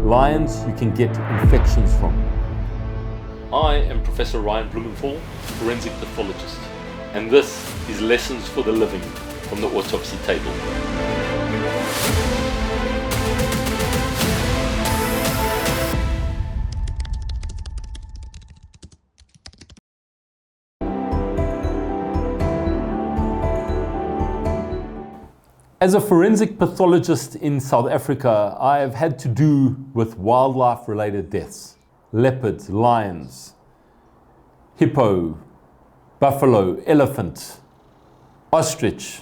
lions you can get infections from. I am Professor Ryan Blumenthal, forensic pathologist, and this is Lessons for the Living from the Autopsy Table. As a forensic pathologist in South Africa, I have had to do with wildlife-related deaths. Leopards, lions, hippo, buffalo, elephant, ostrich.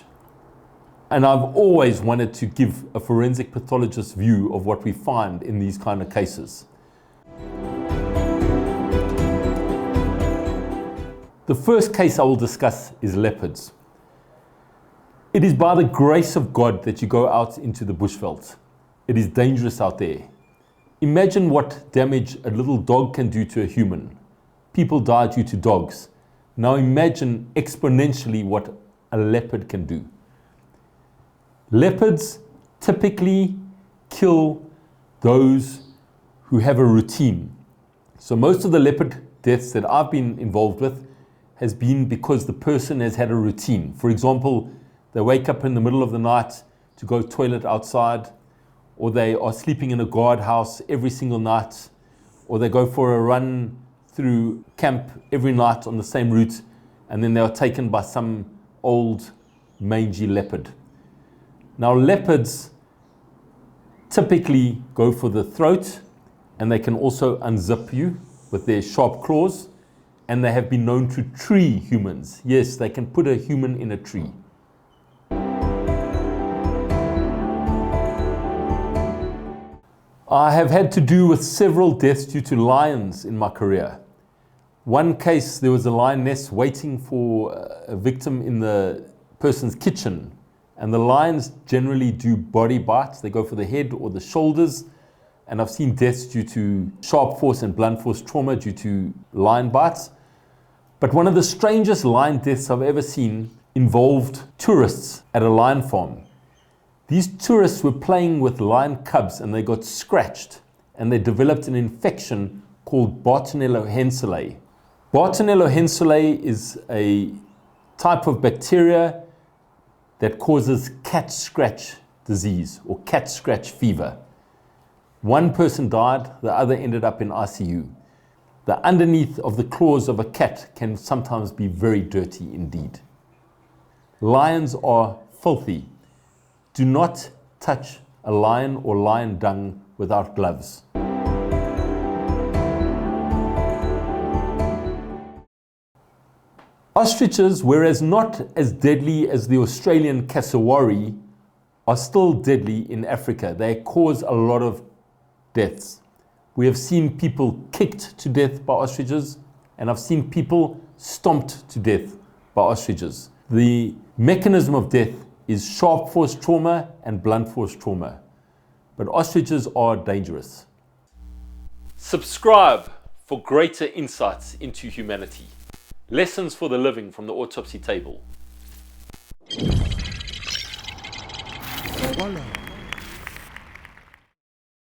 And I've always wanted to give a forensic pathologist's view of what we find in these kind of cases. The first case I will discuss is leopards. It is by the grace of God that you go out into the bushveld. It is dangerous out there. Imagine what damage a little dog can do to a human. People die due to dogs. Now imagine exponentially what a leopard can do. Leopards typically kill those who have a routine. So most of the leopard deaths that I've been involved with has been because the person has had a routine. For example, they wake up in the middle of the night to go toilet outside, or they are sleeping in a guardhouse every single night, or they go for a run through camp every night on the same route, and then they are taken by some old mangy leopard. Now leopards typically go for the throat, and they can also unzip you with their sharp claws, and they have been known to tree humans. Yes, they can put a human in a tree. I have had to do with several deaths due to lions in my career. One case, there was a lioness waiting for a victim in the person's kitchen, and the lions generally do body bites. They go for the head or the shoulders, and I've seen deaths due to sharp force and blunt force trauma due to lion bites. But one of the strangest lion deaths I've ever seen involved tourists at a lion farm. These tourists were playing with lion cubs and they got scratched and they developed an infection called Bartonella henselae. Bartonella henselae is a type of bacteria that causes cat scratch disease or cat scratch fever. One person died, the other ended up in ICU. The underneath of the claws of a cat can sometimes be very dirty indeed. Lions are filthy. Do not touch a lion or lion dung without gloves. Ostriches, whereas not as deadly as the Australian cassowary, are still deadly in Africa. They cause a lot of deaths. We have seen people kicked to death by ostriches, and I've seen people stomped to death by ostriches. The mechanism of death is sharp force trauma and blunt force trauma. But ostriches are dangerous. Subscribe for greater insights into humanity. Lessons for the Living from the Autopsy Table. Voila.